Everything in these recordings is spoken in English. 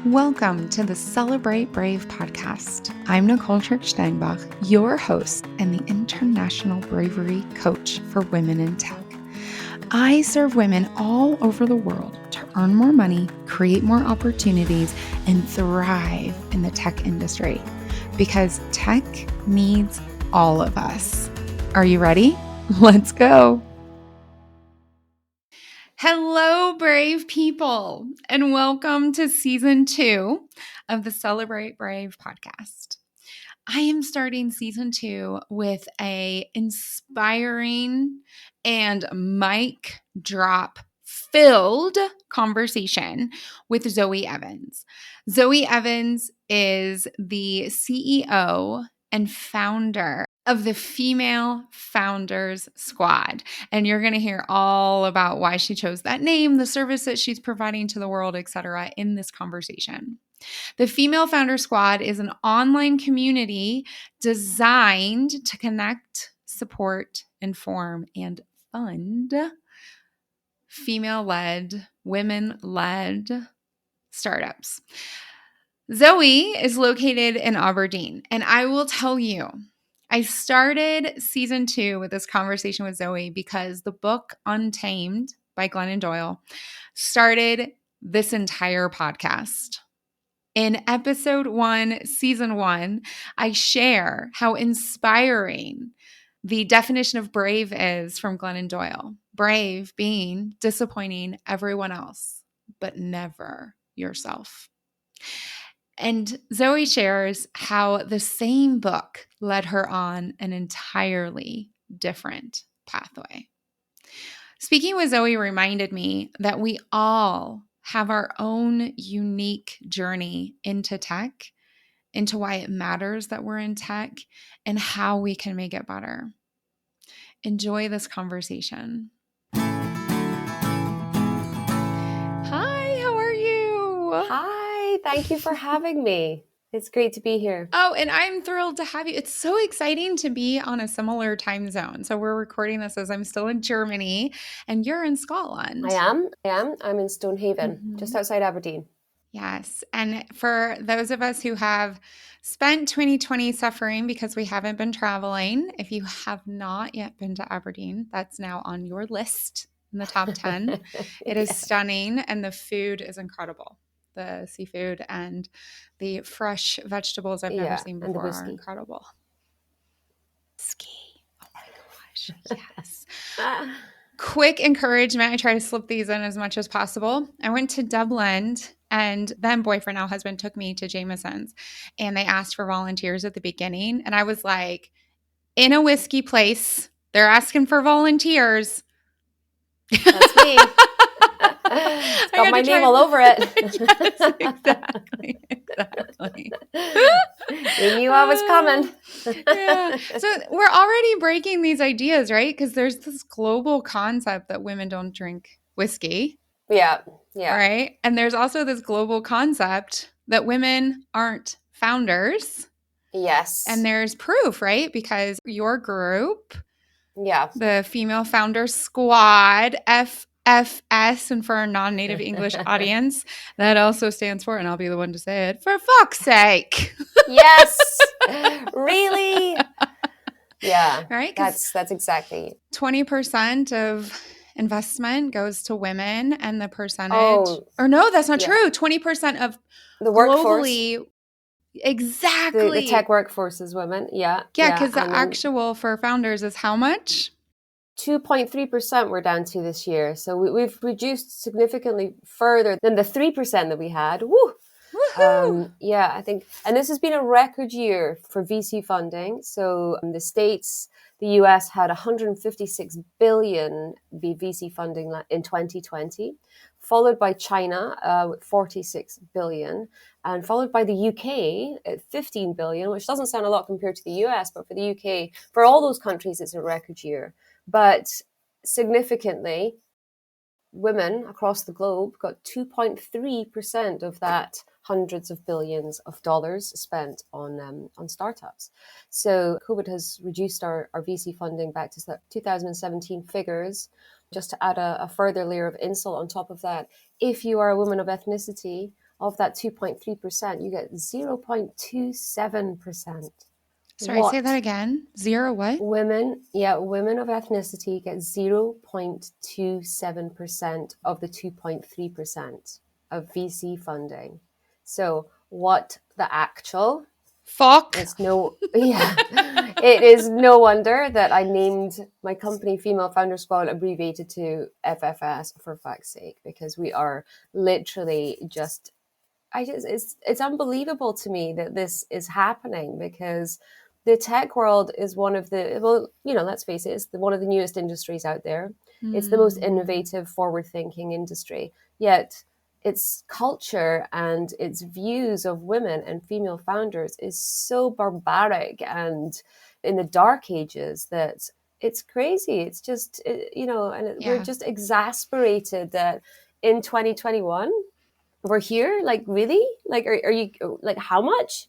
Welcome to the Celebrate Brave podcast. I'm Nicole Steinbach, your host and the International Bravery Coach for Women in Tech. I serve women all over the world to earn more money, create more opportunities, and thrive in the tech industry because tech needs all of us. Are you ready? Let's go. Hello, brave people, and welcome to season 2 of the Celebrate Brave podcast. I am starting season 2 with a inspiring and mic drop filled conversation with Zoe Evans. Zoe Evans is the CEO and founder of the Female Founders Squad. And you're going to hear all about why she chose that name, the service that she's providing to the world, etc., in this conversation. The Female Founder Squad is an online community designed to connect, support, inform, and fund female-led, women-led startups. Zoe is located in Aberdeen, and I will tell you, I started season 2 with this conversation with Zoe because the book Untamed by Glennon Doyle started this entire podcast. In episode 1, season 1, I share how inspiring the definition of brave is from Glennon Doyle. Brave being disappointing everyone else, but never yourself. And Zoe shares how the same book led her on an entirely different pathway. Speaking with Zoe reminded me that we all have our own unique journey into tech, into why it matters that we're in tech, and how we can make it better. Enjoy this conversation. Hi, how are you? Hi, thank you for having me. It's great to be here. Oh, and I'm thrilled to have you. It's so exciting to be on a similar time zone. So we're recording this as I'm still in Germany and you're in Scotland. I am. I'm in Stonehaven, just outside Aberdeen. Yes. And for those of us who have spent 2020 suffering because we haven't been traveling, if you have not yet been to Aberdeen, that's now on your list in the top 10. It is stunning and the food is incredible. The seafood and the fresh vegetables I've never seen before are incredible. Ski. Oh my gosh. Yes. Quick encouragement. I try to slip these in as much as possible. I went to Dublin and then boyfriend, now husband, took me to Jameson's and they asked for volunteers at the beginning. And I was like, in a whiskey place, they're asking for volunteers. That's me. It's got my name all over it. Yes, exactly. You knew I was coming. Yeah. So we're already breaking these ideas, right? Because there's this global concept that women don't drink whiskey. Yeah. Right? And there's also this global concept that women aren't founders. Yes. And there's proof, right? Because your group, the Female Founders Squad, FFS, and for our non-native English audience, that also stands for, and I'll be the one to say it, for fuck's sake. Yes. Really? Yeah. Right? That's exactly. 20% of investment goes to women, and the percentage, or no, that's not true. 20% of the workforce. Globally, exactly. The tech workforce is women. Yeah. Yeah, because the actual for founders is how much? 2.3% we're down to this year. So we've reduced significantly further than the 3% that we had. Woo! I think, and this has been a record year for VC funding. So the States, the US had 156 billion VC funding in 2020, followed by China with 46 billion, and followed by the UK at 15 billion, which doesn't sound a lot compared to the US, but for the UK, for all those countries, it's a record year. But significantly, women across the globe got 2.3% of that hundreds of billions of dollars spent on startups. So COVID has reduced our VC funding back to 2017 figures. Just to add a further layer of insult on top of that, if you are a woman of ethnicity of that 2.3%, you get 0.27%. Sorry, say that What? again. Zero what? Women of ethnicity get 0.27% of the 2.3% of VC funding. So what the actual Fuck. it's no, yeah, it is no wonder that I named my company Female Founder Squad, abbreviated to FFS for fact's sake, because we are literally just, it's unbelievable to me that this is happening, because the tech world is one of the, well, let's face it, it's one of the newest industries out there. It's the most Mm, innovative, forward thinking industry. Yet its culture and its views of women and female founders is so barbaric and in the dark ages that it's crazy. It's just, we're yeah. just exasperated that in 2021, we're here. Like, really? Like, are you, like, how much?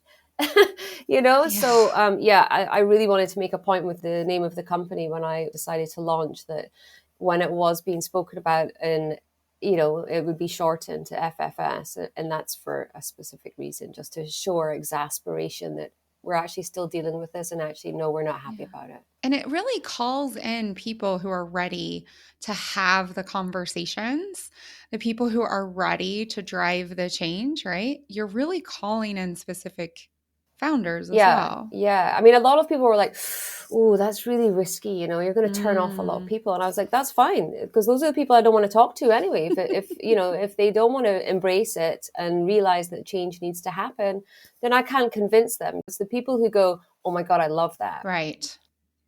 Yeah. So yeah, I really wanted to make a point with the name of the company when I decided to launch, that when it was being spoken about in, it would be shortened to FFS, and that's for a specific reason, just to show our exasperation that we're actually still dealing with this, and actually, no, we're not happy Yeah. about it. And it really calls in people who are ready to have the conversations, the people who are ready to drive the change, right? You're really calling in specific founders as Yeah, well. yeah. I mean, a lot of people were like, "Oh, that's really risky. You're going to turn off a lot of Mm, people." And I was like, "That's fine, because those are the people I don't want to talk to anyway. If they don't want to embrace it and realize that change needs to happen, then I can't convince them. It's the people who go, 'Oh my God, I love that.' right.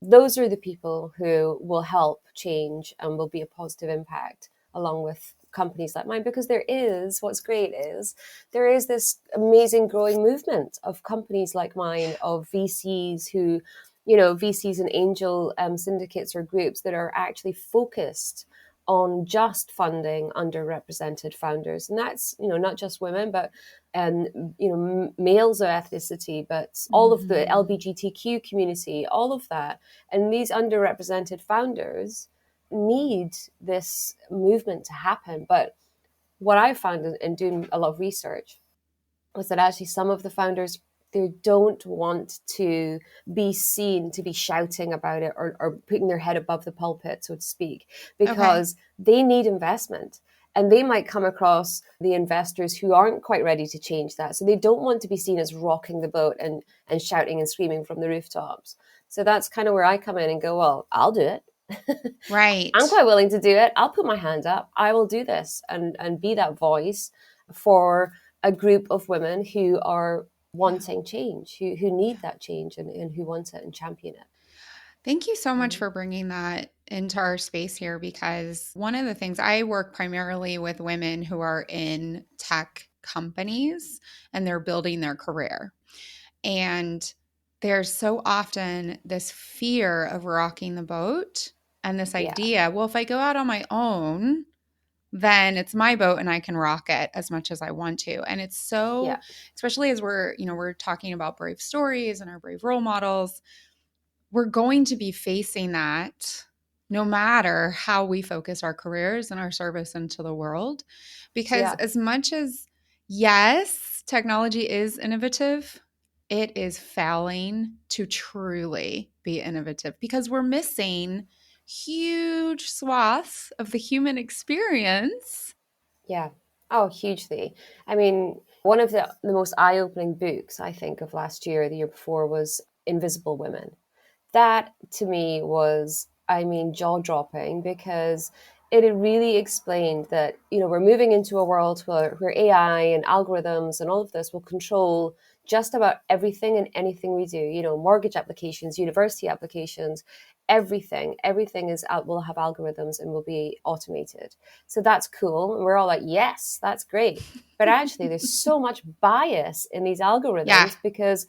Those are the people who will help change and will be a positive impact, along with companies like mine, because what's great is there is this amazing growing movement of companies like mine, of VCs who, VCs and angel syndicates or groups that are actually focused on just funding underrepresented founders. And that's, not just women, but males of ethnicity, but all of the Hmm. LGBTQ community, all of that. And these underrepresented founders need this movement to happen. But what I found in doing a lot of research was that actually some of the founders, they don't want to be seen to be shouting about it, or putting their head above the pulpit, so to speak, Okay. because they need investment. And they might come across the investors who aren't quite ready to change that. So they don't want to be seen as rocking the boat and shouting and screaming from the rooftops. So that's kind of where I come in and go, well, I'll do it. I'm Right. quite willing to do it. I'll put my hand up. I will do this and be that voice for a group of women who are Yeah. wanting change, who need that change, and who want it and champion it. Thank you so much Mm. for bringing that into our space here, because one of the things I work primarily with women who are in tech companies and they're building their career. And there's so often this fear of rocking the boat and this Yeah, idea, well, if I go out on my own, then it's my boat and I can rock it as much as I want to. And it's so, yeah, especially as we're talking about brave stories and our brave role models, we're going to be facing that no matter how we focus our careers and our service into the world. Because yeah, as much as, yes, technology is innovative, it is failing to truly be innovative because we're missing huge swaths of the human experience. yeah. Oh, hugely. I mean, one of the most eye-opening books I think of last year, the year before, was Invisible Women. That to me was, I mean, jaw dropping, because it had really explained that, we're moving into a world where AI and algorithms and all of this will control just about everything and anything we do, mortgage applications, university applications, everything is out, will have algorithms and will be automated. So that's cool. And we're all like, yes, that's great. But actually, there's so much bias in these Yeah. algorithms, because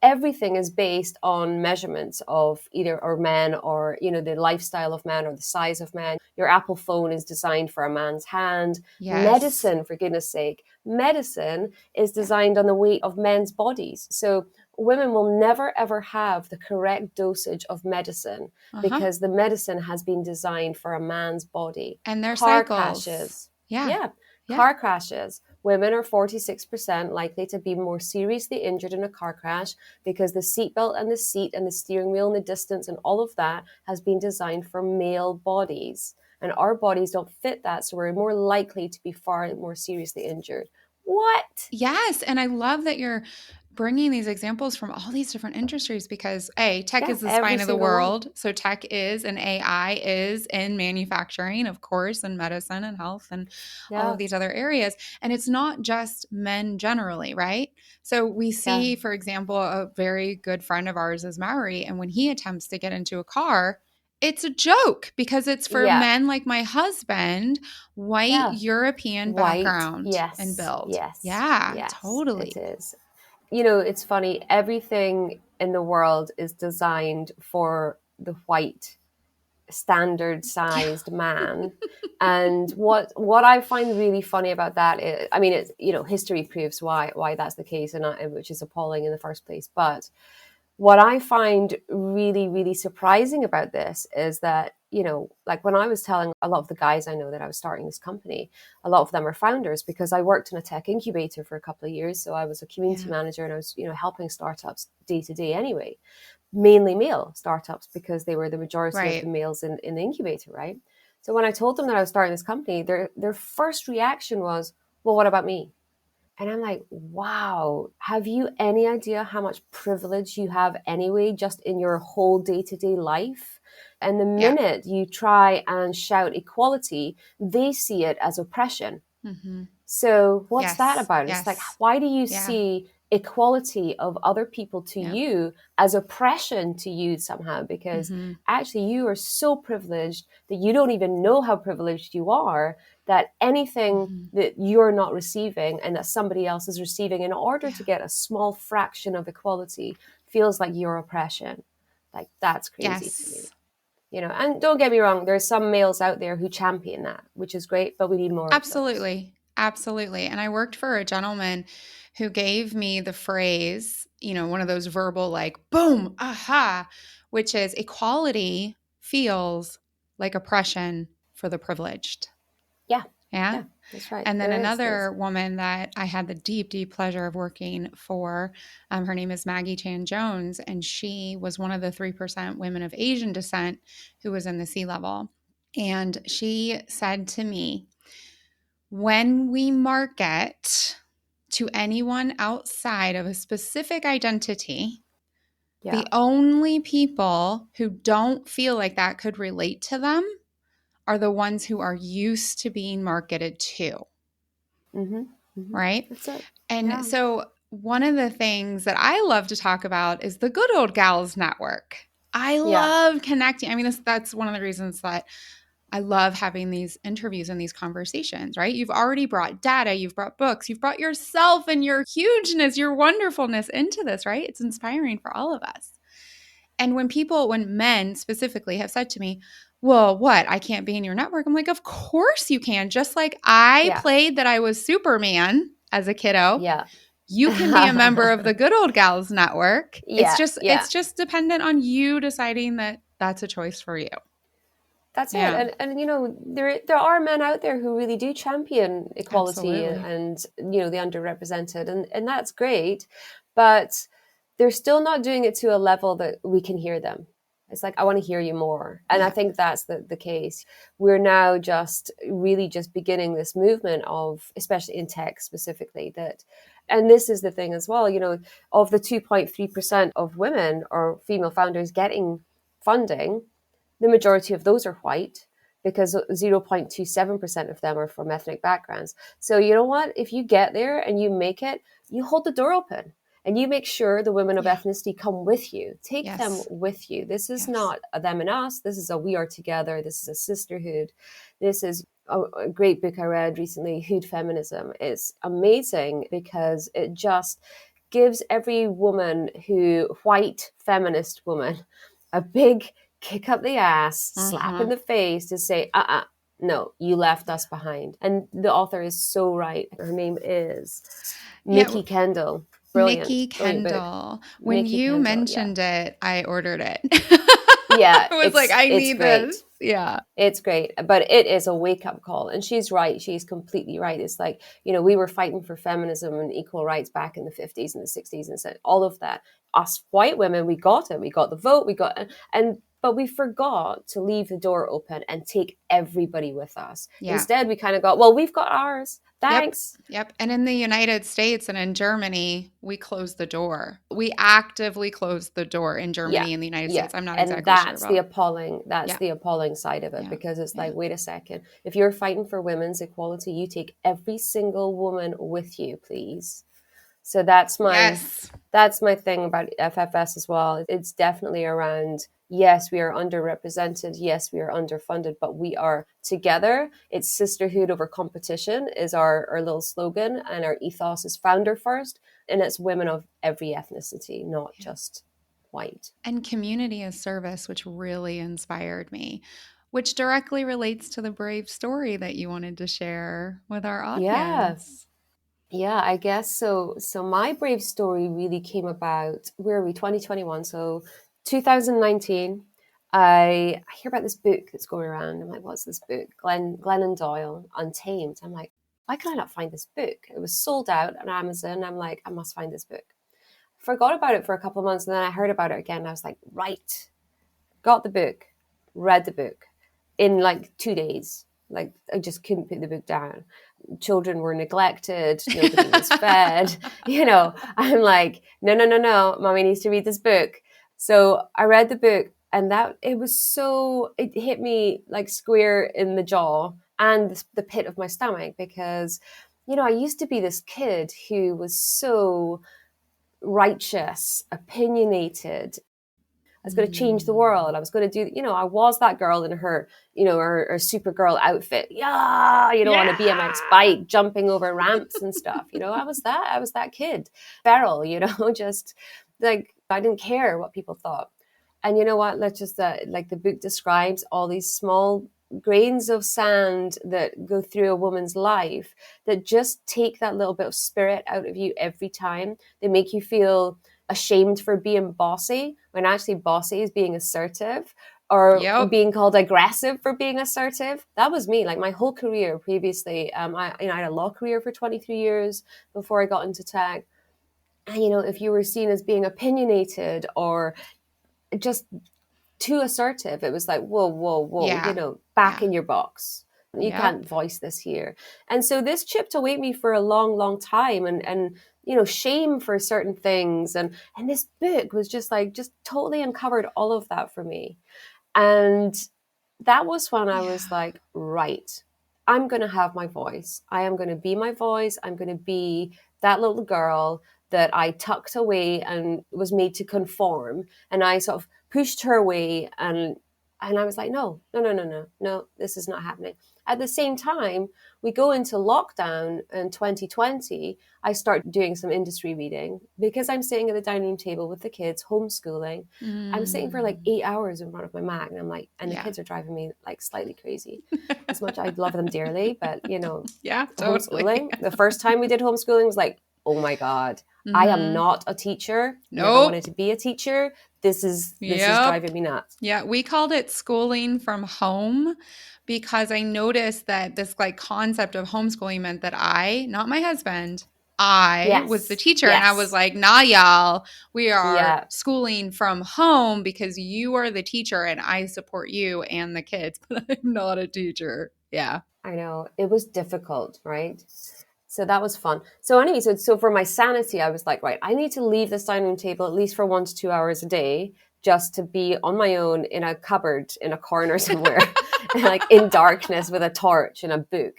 everything is based on measurements of either or men, or the lifestyle of man or the size of man. Your Apple phone is designed for a man's hand. Yes. Medicine, for goodness sake, medicine is Yeah. designed on the weight of men's bodies. So women will never ever have the correct dosage of medicine, Uh huh. because the medicine has been designed for a man's body. And their Car cycles. crashes, Yeah. yeah, Yeah. car crashes, women are 46% likely to be more seriously injured in a car crash because the seatbelt and the seat and the steering wheel and the distance and all of that has been designed for male bodies. And our bodies don't fit that, so we're more likely to be far more seriously injured. What? Yes. And I love that you're bringing these examples from all these different industries because tech Yeah, is the every spine of the single one. world. So tech is and AI is in manufacturing, of course, and medicine and health and all of Yeah, these other areas. And it's not just men generally, right? So we yeah, see, for example, a very good friend of ours is Maori, and when he attempts to get into a car, it's a joke because it's for yeah, men like my husband, white yeah. European White, background and yes, build. yes, Yeah, yes, it totally. is. You know, it's funny. Everything in the world is designed for the white standard sized man. And what I find really funny about that is, I mean, it's, you know, history proves why that's the case, which is appalling in the first place. But what I find really, really surprising about this is that, you know, like when I was telling a lot of the guys I know that I was starting this company, a lot of them are founders because I worked in a tech incubator for a couple of years. So I was a community Yeah. manager and I was, you know, helping startups day to day anyway, mainly male startups because they were the majority of the Right. males in the incubator, right? So when I told them that I was starting this company, their first reaction was, well, what about me? And I'm like, wow, have you any idea how much privilege you have anyway, just in your whole day to day life? And the Yeah. minute you try and shout equality, they see it as oppression. Mm-hmm. So what's that Yes. about? It's like, Yes. why do you Yeah. see equality of other people to Yeah. you as oppression to you somehow? Because Mm-hmm. actually you are so privileged that you don't even know how privileged you are, that anything Mm-hmm. that you're not receiving and that somebody else is receiving in order to Yeah. get a small fraction of equality feels like your oppression. Like that's crazy to me. Yes. You know, and don't get me wrong, there's some males out there who champion that, which is great, but we need more of those. Absolutely. Absolutely. And I worked for a gentleman who gave me the phrase, one of those verbal, like, boom, aha, which is equality feels like oppression for the privileged. Yeah, Yeah. yeah, that's right. And then There is. another woman that I had the deep, deep pleasure of working for, her name is Maggie Chan Jones, and she was one of the 3% women of Asian descent who was in the C level. And she said to me, when we market to anyone outside of a specific identity, Yeah. the only people who don't feel like that could relate to them are the ones who are used to being marketed to, Mm-hmm. Mm-hmm. right? That's it. And Yeah. so, one of the things that I love to talk about is the Good Old Gals Network. I Yeah. love connecting. I mean, that's one of the reasons that I love having these interviews and these conversations, right? You've already brought data, you've brought books, you've brought yourself and your hugeness, your wonderfulness into this, right? It's inspiring for all of us. And when men specifically have said to me, well, what? I can't be in your network. I'm like, of course you can. Just like I Yeah. played that I was Superman as a kiddo, Yeah. you can be a member of the Good Old Gals Network. It's Yeah. just Yeah. it's just dependent on you deciding that that's a choice for you. That's it. Yeah, And you know, there are men out there who really do champion equality absolutely. and you know, the underrepresented, and that's great, but they're still not doing it to a level that we can hear them. It's like, I want to hear you more. And I Yeah. think that's the case. We're now just really just beginning this movement of, especially in tech specifically, that, and this is the thing as well, you know, of the 2.3% of women or female founders getting funding, the majority of those are white because 0.27% of them are from ethnic backgrounds. So, you know what? If you get there and you make it, you hold the door open and you make sure the women of Yeah. ethnicity come with you. Take them Yes. with you. This is Yes. not a them and us. This is a we are together. This is a sisterhood. This is a great book I read recently, Hood Feminism. It's amazing because it just gives every woman white feminist woman, a big kick up the ass, slap in Uh-huh. the face to say, no, you left Yeah. us behind. And the author is so right. Her name is Yeah. Nikki Kendall. Brilliant, Nikki brilliant book. Kendall. When Nikki you Kendall, yeah. mentioned it, I ordered it. Yeah, I was like, I it's need this. great. Yeah. It's great, but it is a wake up call. And she's right. She's completely right. It's like, we were fighting for feminism and equal rights back in the 50s and the 60s and said all of that. Us white women, we got it. We got the vote. But we forgot to leave the door open and take everybody with us. Yeah. Instead, we kind of got, well, we've got ours. Yep. Thanks. Yep. And in the United States and in Germany, we closed the door. We actively closed the door in Yeah. Germany and the United Yeah. States. I'm not And exactly sure that's the about. appalling, Yeah. side of it, Yeah. because it's Yeah. like, wait a second. If you're fighting for women's equality, you take every single woman with you, please. So that's my Yes. thing about FFS as well. It's definitely around, yes, we are underrepresented, yes, we are underfunded, but we are together. It's sisterhood over competition is our little slogan, and our ethos is founder first, and it's women of every ethnicity, not Yeah. just white. And community as service, which really inspired me, which directly relates to the brave story that you wanted to share with our Yeah. audience. Yeah, I guess so. So my brave story really came about, where are we, 2021? So 2019, I hear about this book that's going around. I'm like, what's this book? Glennon Doyle, Untamed. I'm like, why can I not find this book? It was sold out on Amazon. I'm like, I must find this book. Forgot about it for a couple of months, and then I heard about it again. And I was like, right, got the book, read the book in like 2 days. Like, I just couldn't put the book down. Children were neglected, nobody was fed. I'm like, no, mommy needs to read this book. So I read the book, and it hit me like square in the jaw and the pit of my stomach, because I used to be this kid who was so righteous, opinionated. I was going to change the world. I was going to do, I was that girl in her, her Supergirl outfit. Yeah, on a BMX bike, jumping over ramps and stuff. I was that kid. Feral, just like, I didn't care what people thought. And you know what? Let's just, like the book describes, all these small grains of sand that go through a woman's life that just take that little bit of spirit out of you every time. They make you feel ashamed for being bossy, when actually bossy is being assertive, or Yep. being called aggressive for being assertive. That was me. Like, my whole career previously, I had a law career for 23 years before I got into tech. And, if you were seen as being opinionated or just too assertive, it was like, whoa, Yeah. back Yeah. in your box. You Yep. can't voice this here. And so this chipped away at me for a long, long time, and shame for certain things. And this book was just totally uncovered all of that for me. And that was when I was Yeah. like, right, I'm going to have my voice. I am going to be my voice. I'm going to be that little girl that I tucked away and was made to conform. And I sort of pushed her away, and I was like, no, this is not happening. At the same time, we go into lockdown in 2020. I start doing some industry reading because I'm sitting at the dining room table with the kids, homeschooling. I'm sitting for like 8 hours in front of my Mac, and the Yeah. kids are driving me like slightly crazy. As much I love them dearly, but Yeah, totally. homeschooling. The first time we did homeschooling was like, oh my God, I am not a teacher. Never Nope. wanted to be a teacher. This is Yep. driving me nuts. Yeah, we called it schooling from home because I noticed that this like concept of homeschooling meant that not my husband, I was the Yes. teacher, and I was Yes. like, nah, y'all, we are Yeah. schooling from home because you are the teacher and I support you and the kids, but I'm not a teacher. Yeah. I know. It was difficult, right? So that was fun. So anyway, so for my sanity, I was like, right, I need to leave this dining room table at least for 1 to 2 hours a day, just to be on my own in a cupboard in a corner somewhere, like in darkness with a torch and a book.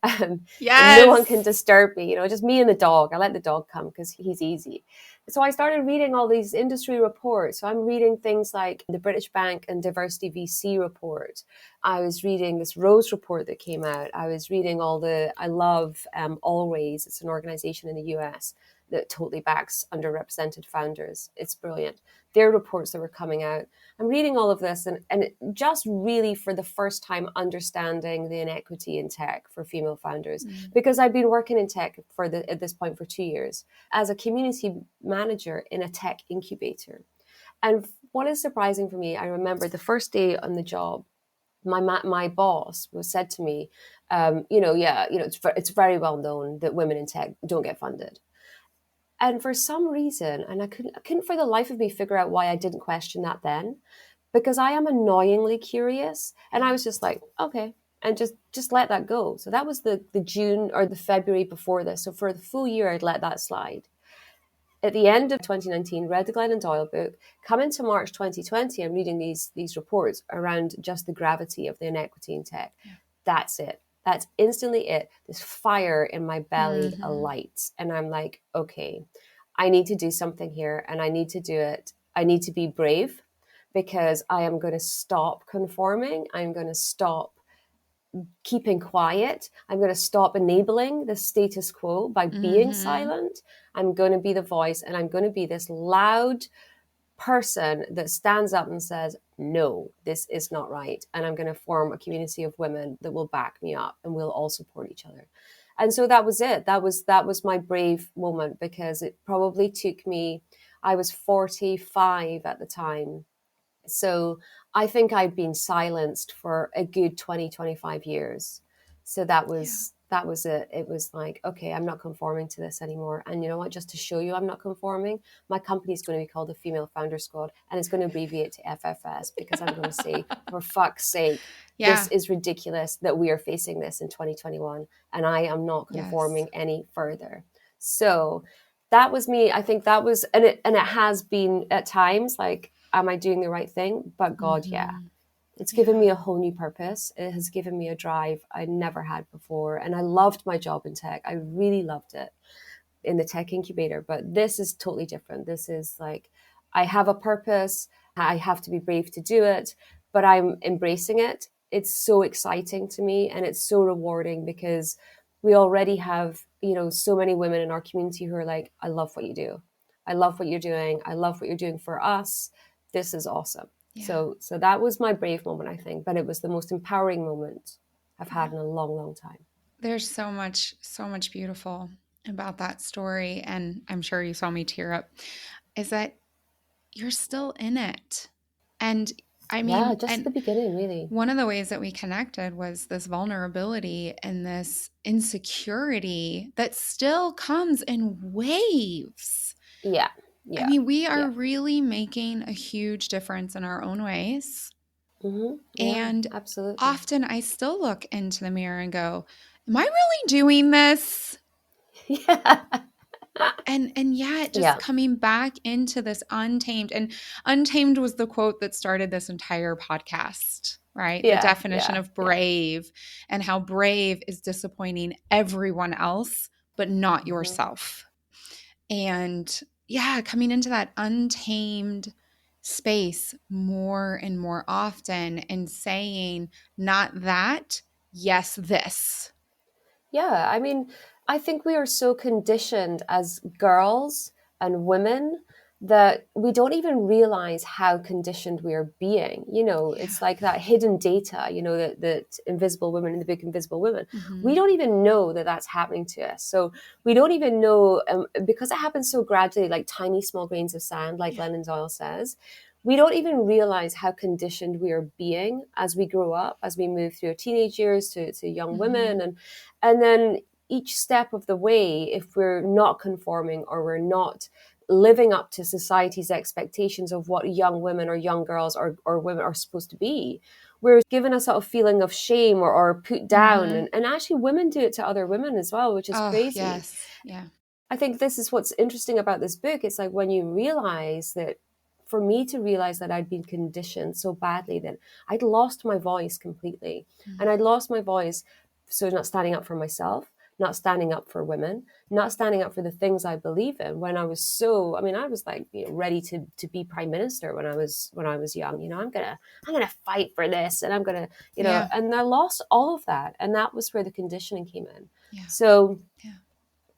And no one can Yes. disturb me, just me and the dog. I let the dog come because he's easy. So I started reading all these industry reports. So I'm reading things like the British Bank and Diversity VC report. I was reading this Rose report that came out. I was reading I love Always. It's an organization in the US that totally backs underrepresented founders. It's brilliant. Their reports that were coming out. I'm reading all of this, and just really for the first time understanding the inequity in tech for female founders, because I've been working in tech at this point for 2 years as a community manager in a tech incubator. And what is surprising for me, I remember the first day on the job, my boss was said to me, it's very well known that women in tech don't get funded. And for some reason, and I couldn't for the life of me figure out why I didn't question that then, because I am annoyingly curious. And I was just like, okay, and just let that go. So that was the June or the February before this. So for the full year, I'd let that slide. At the end of 2019, read the Glennon Doyle book. Come into March 2020, I'm reading these reports around just the gravity of the inequity in tech. Yeah. That's it. That's instantly it. This fire in my belly Mm-hmm. alights. And I'm like, okay, I need to do something here, and I need to do it. I need to be brave, because I am going to stop conforming. I'm going to stop keeping quiet. I'm going to stop enabling the status quo by being Mm-hmm. silent. I'm going to be the voice, and I'm going to be this loud person that stands up and says, no, this is not right. And I'm going to form a community of women that will back me up, and we'll all support each other. And so that was it. That was my brave moment, because it probably took me, I was 45 at the time. So I think I'd been silenced for a good 20, 25 years. So Yeah. that was it. It was like, okay, I'm not conforming to this anymore. And you know what? Just to show you I'm not conforming, my company is going to be called the Female Founder Squad, and it's going to abbreviate to FFS, because I'm going to say, for fuck's sake, this Yeah. is ridiculous that we are facing this in 2021, and I am not Yes. conforming any further. So that was me. I think that was, and it has been at times like, am I doing the right thing? But God, yeah. Mm-hmm. It's given Yeah. me a whole new purpose. It has given me a drive I never had before. And I loved my job in tech. I really loved it in the tech incubator. But this is totally different. This is like, I have a purpose. I have to be brave to do it, but I'm embracing it. It's so exciting to me, and it's so rewarding, because we already have, so many women in our community who are like, I love what you do. I love what you're doing. I love what you're doing for us. This is awesome. Yeah. So that was my brave moment, I think, but it was the most empowering moment I've Yeah. had in a long, long time. There's so much beautiful about that story. And I'm sure you saw me tear up, is that you're still in it. And I Yeah, mean, just at and the beginning, really. one of the ways that we connected was this vulnerability and this insecurity that still comes in waves. Yeah, I yeah, mean, we are yeah. really making a huge difference in our own ways. Yeah, And absolutely. often I still look into the mirror and go, am I really doing this? Yeah. And yet just Yeah. coming back into this untamed, and untamed was the quote that started this entire podcast, right? The Yeah. definition Yeah. of Yeah. brave, and how brave is disappointing everyone else but not hmm yourself. And yeah, coming into that untamed space more and more often and saying, not that, yes, this. Yeah. I mean, I think we are so conditioned as girls and women that we don't even realize how conditioned we are being. Yeah. It's like that hidden data, that Invisible Women in the book Invisible Women. We Mm-hmm. don't even know that that's happening to us. So we don't even know, because it happens so gradually, like tiny small grains of sand, like Yeah. Glennon Doyle says. We don't even realize how conditioned we are being as we grow up, as we move through our teenage years to young Mm-hmm. women. And then each step of the way, if we're not conforming, or we're not living up to society's expectations of what young women or young girls or women are supposed to be, we're given a sort of feeling of shame, or put down. Mm-hmm. And actually women do it to other women as well, which is Oh, crazy. yes. Yeah. I think this is what's interesting about this book. It's like, when you realize that, for me to realize that I'd been conditioned so badly that I'd lost my voice completely. Mm. And I'd lost my voice, so not standing up for myself, not standing up for women, not standing up for the things I believe in. When I was so, I mean, I was like, ready to be prime minister when I was young. I'm gonna fight for this, and I'm gonna, Yeah. and I lost all of that. And that was where the conditioning came in. Yeah. So Yeah.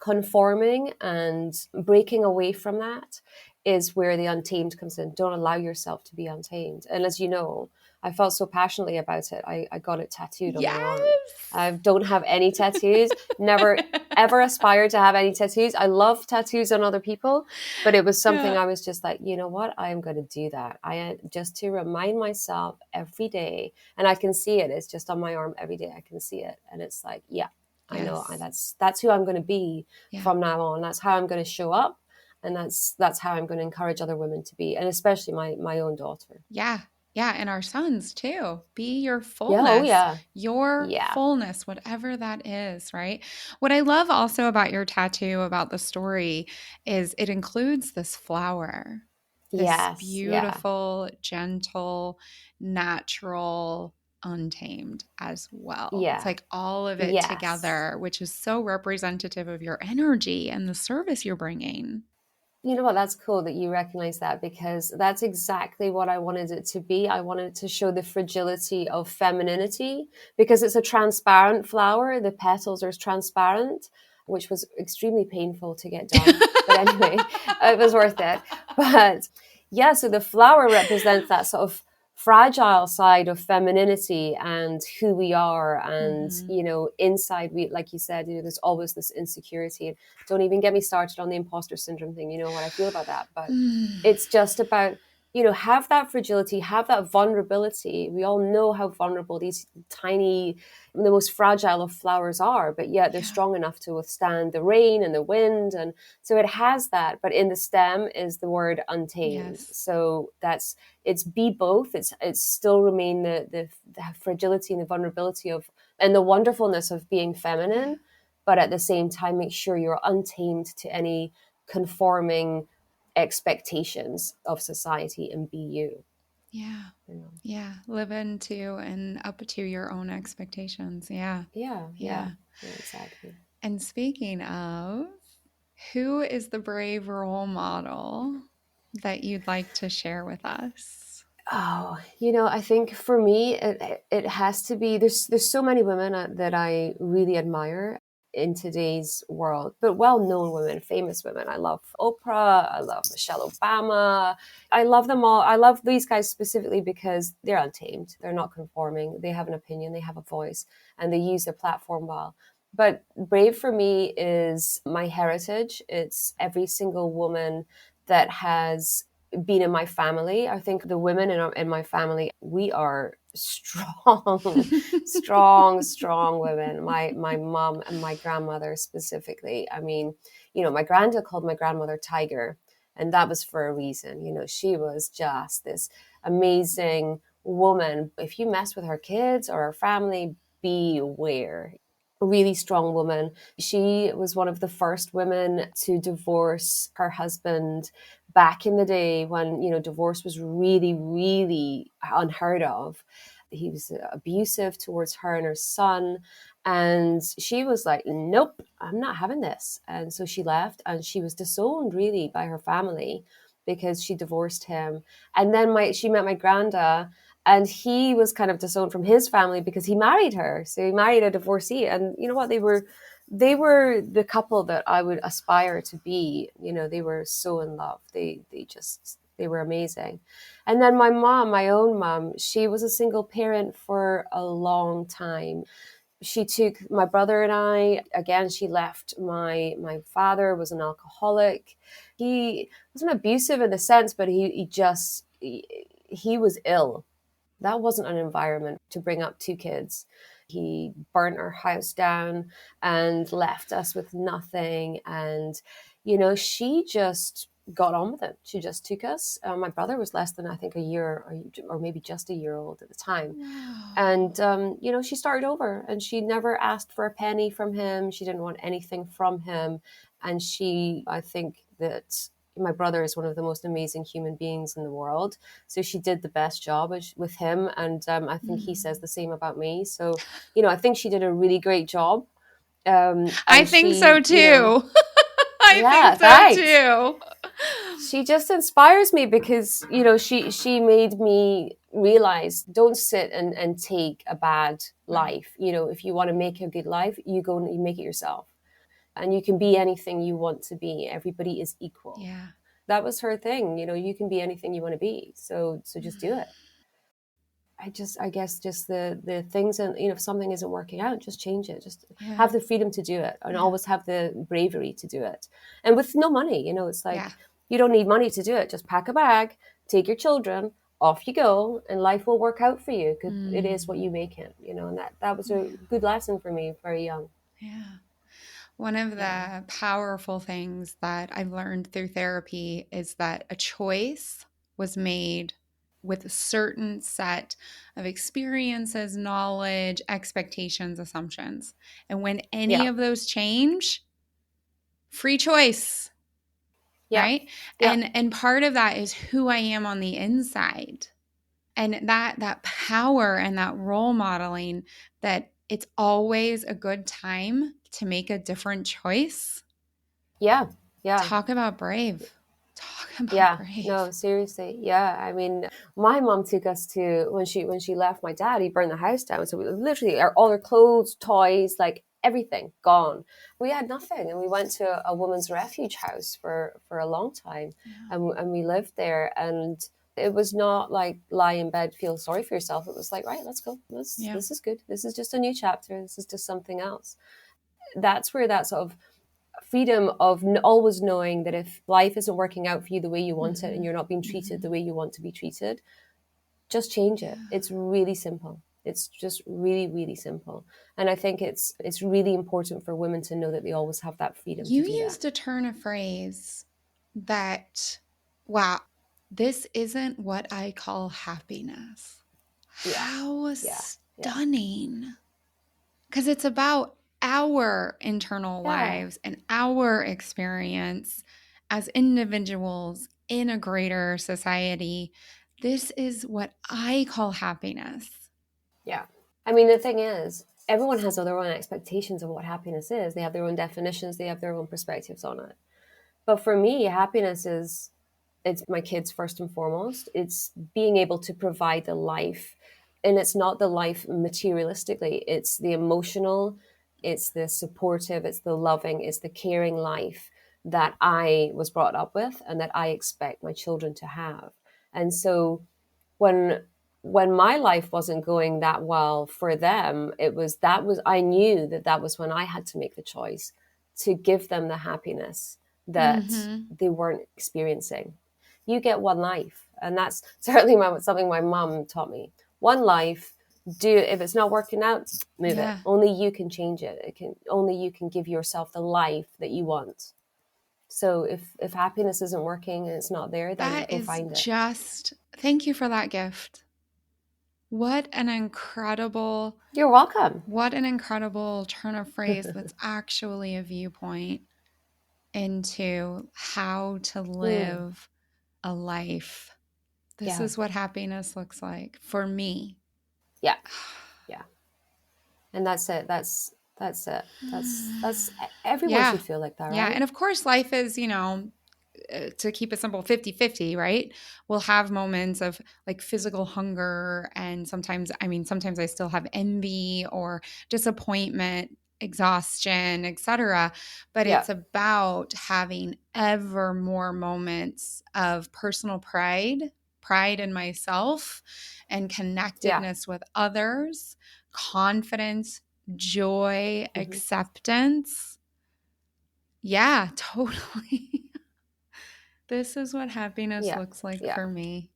conforming and breaking away from that is where the untamed comes in. Don't allow yourself to be untamed. And as you know, I felt so passionately about it. I got it tattooed on my arm. Yes. I don't have any tattoos. Never. ever aspired to have any tattoos. I love tattoos on other people, but it was something Yeah. I was just like, you know what? I am going to do that. Just to remind myself every day, and I can see it. It's just on my arm every day. I can see it, and it's like, yeah, I know. Yes. That's who I'm going to be Yeah. from now on. That's how I'm going to show up, and that's how I'm going to encourage other women to be, and especially my own daughter. Yeah. Yeah. And our sons too. Be your Yeah. Oh fullness, yeah. Yeah. whatever that is, right? What I love also about your tattoo, about the story, is it includes this flower, this Yes. Yeah. beautiful, gentle, natural, untamed as well. It's Yeah. like all of it Yes. together, which is so representative of your energy and the service you're bringing. You know what? That's cool that you recognize that, because that's exactly what I wanted it to be. I wanted to show the fragility of femininity, because it's a transparent flower. The petals are transparent, which was extremely painful to get done. But anyway, it was worth it. But yeah, so the flower represents that sort of fragile side of femininity and who we are. And, Mhm. you know, inside we, like you said, you know, there's always this insecurity. Don't even get me started on the imposter syndrome thing. You know what I feel about that. But it's just about, you know, have that fragility, have that vulnerability. We all know how vulnerable these tiny, the most fragile of flowers are, but yet they're Yeah. strong enough to withstand the rain and the wind. And so it has that. But in the stem is the word untamed. Yes. So it's be both. It's still remain the fragility and the vulnerability of, and the wonderfulness of being Yeah. feminine, but at the same time make sure you're untamed to any conforming expectations of society, and be you, Yeah. you know. Yeah. Live into and up to your own expectations. Yeah. Yeah, yeah, Yeah. yeah, exactly. And speaking of, who is the brave role model that you'd like to share with us? Oh, you know, I think for me, it has to be. There's so many women that I really admire in today's world, but well-known women, famous women. I love Oprah. I love Michelle Obama. I love them all. I love these guys specifically because they're untamed. They're not conforming. They have an opinion. They have a voice, and they use their platform well. But brave for me is my heritage. It's every single woman that has been in my family. I think the women in my family, we are strong, strong women. My mom and my grandmother specifically. I mean, you know, my granddad called my grandmother Tiger, and that was for a reason. You know, she was just this amazing woman. If you mess with her kids or her family, beware. A really strong woman. She was one of the first women to divorce her husband back in the day when, you know, divorce was really unheard of. He was abusive towards her and her son, and she was like, nope, I'm not having this. And so she left, and she was disowned really by her family because she divorced him. And then she met my granda, and he was kind of disowned from his family because he married her. So he married a divorcee, and you know what, they were the couple that I would aspire to be. You know, they were so in love. They were amazing. And then my mom, my own mom, she was a single parent for a long time. She took my brother and I. Again, she left. My father was an alcoholic. He wasn't abusive in the sense, but he was ill. That wasn't an environment to bring up two kids. He burnt our house down and left us with nothing. And, you know, she just got on with it. She just took us. My brother was less than, I think, a year or maybe just a year old at the time. Wow. And, you know, she started over, and she never asked for a penny from him. She didn't want anything from him. And I think that my brother is one of the most amazing human beings in the world. So she did the best job with him. And I think he says Mm. the same about me. So, you know, I think she did a really great job. I And think so she, you know, too. I think yeah, so thanks. too. She just inspires me because, you know, she made me realize, don't sit and take a bad Right. life. You know, if you want to make a good life, you go and you make it yourself, and you can be anything you want to be. Everybody is equal. Yeah. That was her thing. You know, you can be anything you want to be. So just do it. I guess just the things, and if something isn't working out, just change it. Just Yeah. have the freedom to do it, and Yeah. always have the bravery to do it. And with no money, it's Yeah. like you don't need money to do it. Just pack a bag, take your children, off you go, and life will work out for you because it is what you make it. And that was a good lesson for me, very young. Yeah. One of Yeah, the powerful things that I've learned through therapy is that a choice was made with a certain set of experiences, knowledge, expectations, assumptions. And when any yeah, of those change, free choice, yeah, right? yeah, And part of that is who I am on the inside. And that power and that role modeling, that it's always a good time to make a different choice. yeah, yeah. Talk about brave. Talk about Yeah, no, brave. seriously. Yeah, I mean, my mom took us to when she left my dad, he burned the house down. So we literally all our clothes, toys, like everything gone. We had nothing, and we went to a woman's refuge house for a long time, Yeah. and we lived there. And it was not like lie in bed, feel sorry for yourself. It was like, right, let's go. Yeah. This is good. This is just a new chapter. This is just something else. That's where that sort of freedom of always knowing that if life isn't working out for you the way you want it, and Mm-hmm. you're not being treated Mm-hmm. the way you want to be treated, just change Yeah. it. It's really simple. It's just really, really simple. And I think it's really important for women to know that they always have that freedom to You do that. used a turn of phrase that, wow, this isn't what I call happiness. Yeah, How yeah, yeah, stunning. Because it's about our internal yeah, lives and our experience as individuals in a greater society. This is what I call happiness. yeah. I mean, the thing is, everyone has their own expectations of what happiness is. They have their own definitions, they have their own perspectives on it. But for me, happiness is it's my kids first and foremost. It's being able to provide the life, and it's not the life materialistically. It's the emotional, it's the supportive, it's the loving, it's the caring life that I was brought up with and that I expect my children to have. And so when my life wasn't going that well for them, I knew that was when I had to make the choice to give them the happiness that Mm-hmm. they weren't experiencing. You get one life, and that's certainly something my mom taught me. One life. Do if it's not working out, move it. Yeah. Only you can change it. Only you can give yourself the life that you want. So if happiness isn't working and it's not there, then That go is find it. just, thank you for that gift. What an incredible, You're welcome. what an incredible turn of phrase that's actually a viewpoint into how to Mm, live a life. This yeah, is what happiness looks like for me. yeah, yeah. And that's it. That's it. That's everyone Yeah. should feel like that, Yeah. right? And of course, life is, to keep it simple, 50-50, right? We'll have moments of like physical hunger. And sometimes, I mean, sometimes I still have envy or disappointment, exhaustion, etc. But Yeah, it's about having ever more moments of personal pride in myself and yeah, connectedness with others, confidence, joy, hmm, acceptance. Yeah, totally. This is what happiness yeah, looks like yeah, for me.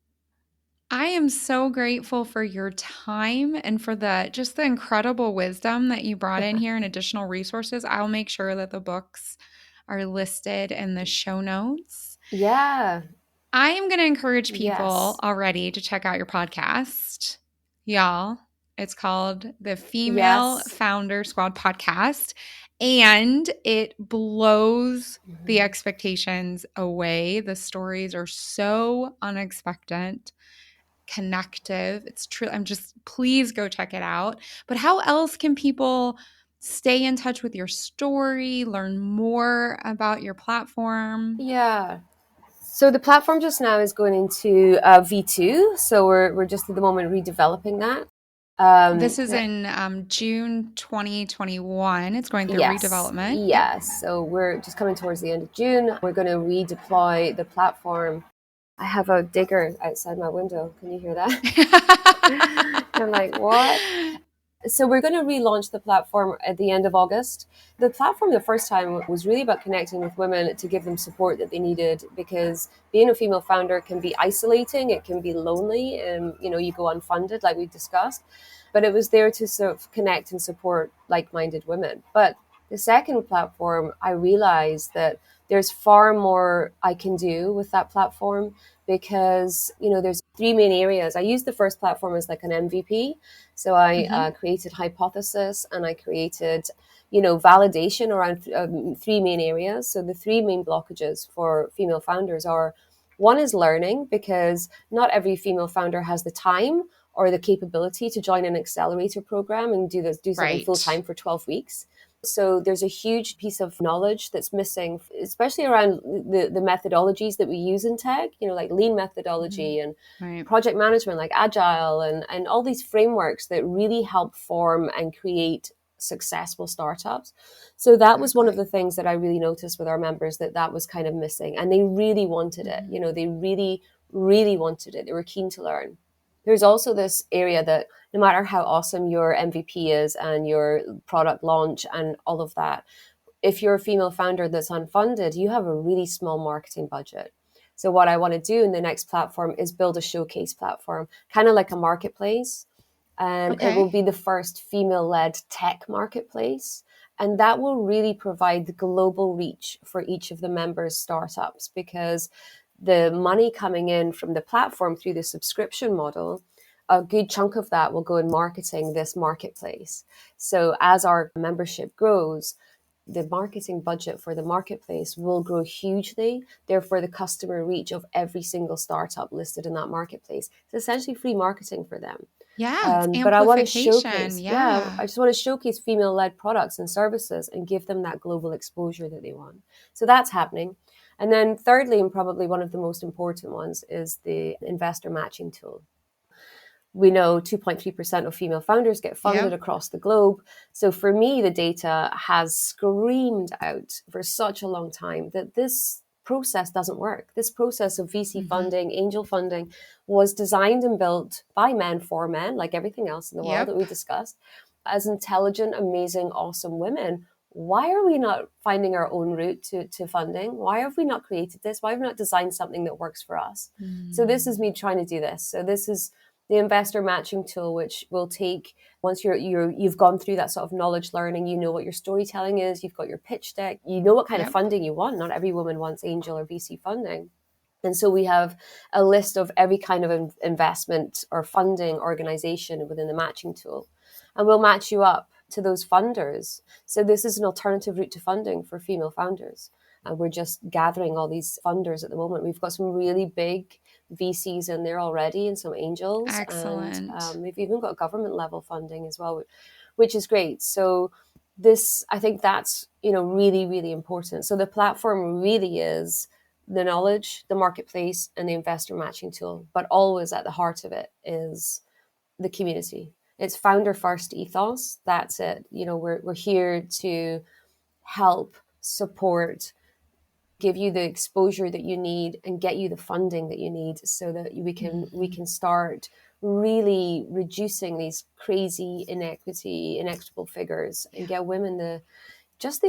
I am so grateful for your time and for the just the incredible wisdom that you brought in here and additional resources. I'll make sure that the books are listed in the show notes. yeah. I am going to encourage people Yes, already to check out your podcast. Y'all, it's called the Female yes. Founder Squad Podcast, and it blows the Hmm. expectations away. The stories are so unexpected, connective. It's true. I'm just, please go check it out. But how else can people stay in touch with your story, learn more about your platform? Yeah. So the platform just now is going into V2. So we're just at the moment redeveloping that. This is Yeah, in June 2021. It's going through yes, redevelopment. Yep. yes. So we're just coming towards the end of June. We're going to redeploy the platform I have a digger outside my window. Can you hear that? I'm like, what? So we're going to relaunch the platform at the end of August. The platform the first time was really about connecting with women to give them support that they needed, because being a female founder can be isolating, it can be lonely, and you go unfunded like we discussed. But it was there to sort of connect and support like-minded women. But the second platform, I realized that there's far more I can do with that platform, because there's three main areas. I used the first platform as like an MVP. So I created hypothesis, and I created validation around three main areas. So the three main blockages for female founders are: one is learning, because not every female founder has the time or the capability to join an accelerator program and do something full Right. time for 12 weeks. So there's a huge piece of knowledge that's missing, especially around the methodologies that we use in tech, like lean methodology and Right. project management, like agile, and all these frameworks that really help form and create successful startups. So that was one of Exactly. the things that I really noticed with our members, that was kind of missing, and they really wanted it. They really, really wanted it. They were keen to learn. There's also this area that no matter how awesome your MVP is and your product launch and all of that, if you're a female founder that's unfunded, you have a really small marketing budget. So what I want to do in the next platform is build a showcase platform, kind of like a marketplace. And it will Okay. be the first female-led tech marketplace. And that will really provide the global reach for each of the members' startups, because the money coming in from the platform through the subscription model, a good chunk of that will go in marketing this marketplace. So as our membership grows, the marketing budget for the marketplace will grow hugely. Therefore, the customer reach of every single startup listed in that marketplace is essentially free marketing for them. Yeah, it's But I want to amplification. showcase, Yeah. I just want to showcase female-led products and services and give them that global exposure that they want. So that's happening. And then thirdly, and probably one of the most important ones, is the investor matching tool. We know 2.3% of female founders get funded Yep. across the globe. So for me, the data has screamed out for such a long time that this process doesn't work. This process of VC Mm-hmm. funding, angel funding, was designed and built by men for men, like everything else in the world that Yep. we discussed, as intelligent, amazing, awesome women. Why are we not finding our own route to funding? Why have we not created this? Why have we not designed something that works for us? So this is me trying to do this. So this is the investor matching tool, which will take, once you've gone through that sort of knowledge learning, you know what your storytelling is, you've got your pitch deck, you know what kind of Yep. funding you want. Not every woman wants angel or VC funding. And so we have a list of every kind of investment or funding organization within the matching tool. And we'll match you up to those funders. So this is an alternative route to funding for female founders. And we're just gathering all these funders at the moment. We've got some really big VCs in there already and some angels. And Excellent. we've even got government level funding as well, which is great. So this, I think that's, really, really important. So the platform really is the knowledge, the marketplace, and the investor matching tool. But always at the heart of it is the community. It's founder first ethos. That's it. We're here to help, support, give you the exposure that you need, and get you the funding that you need, so that we can start really reducing these crazy inequitable figures, Yeah. and get women the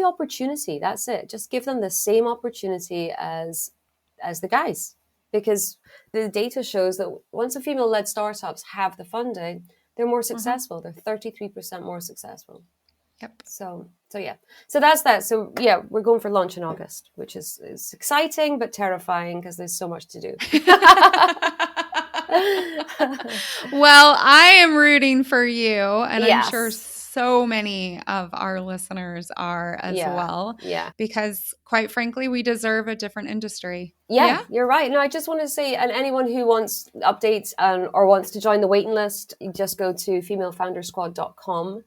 opportunity. That's it. Just give them the same opportunity as the guys, because the data shows that once the female-led startups have the funding, they're more Uh-huh. successful. They're 33% more successful. Yep. So yeah. So that's that. So yeah, we're going for launch in August, which is exciting but terrifying because there's so much to do. Well, I am rooting for you, and I'm sure Yes. so many of our listeners are as Yeah. well, Yeah. because quite frankly, we deserve a different industry. Yeah, Yeah. you're right. No, I just want to say, and anyone who wants updates or wants to join the waiting list, you just go to femalefoundersquad.com.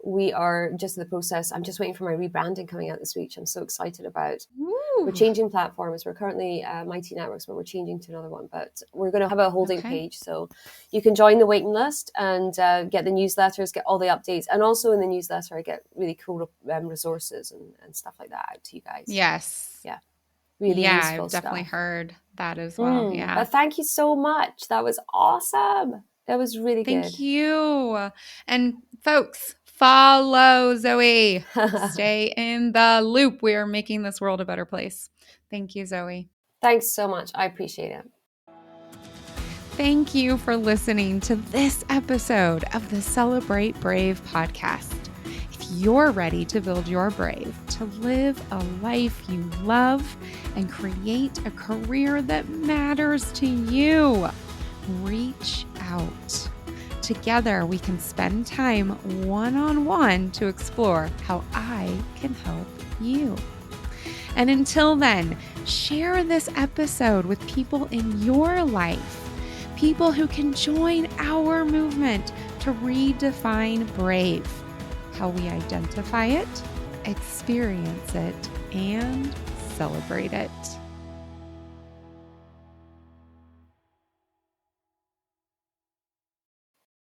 We are just in the process. I'm just waiting for my rebranding coming out this week, which I'm so excited about. We're Woo. changing platforms. We're currently Mighty Networks, but we're changing to another one. But we're going to have a holding Okay. page, so you can join the waiting list and get the newsletters, get all the updates, and also in the newsletter, I get really cool resources and stuff like that out to you guys. Yes. Yeah, really Yeah, useful I've definitely stuff. heard that as well. Yeah. But thank you so much. That was awesome. That was really good. Thank you. And folks, follow Zoe. Stay in the loop. We are making this world a better place. Thank you, Zoe. Thanks so much. I appreciate it. Thank you for listening to this episode of the Celebrate Brave podcast. If you're ready to build your brave, to live a life you love, and create a career that matters to you, reach out. Together, we can spend time one-on-one to explore how I can help you. And until then, share this episode with people in your life, people who can join our movement to redefine brave, how we identify it, experience it, and celebrate it.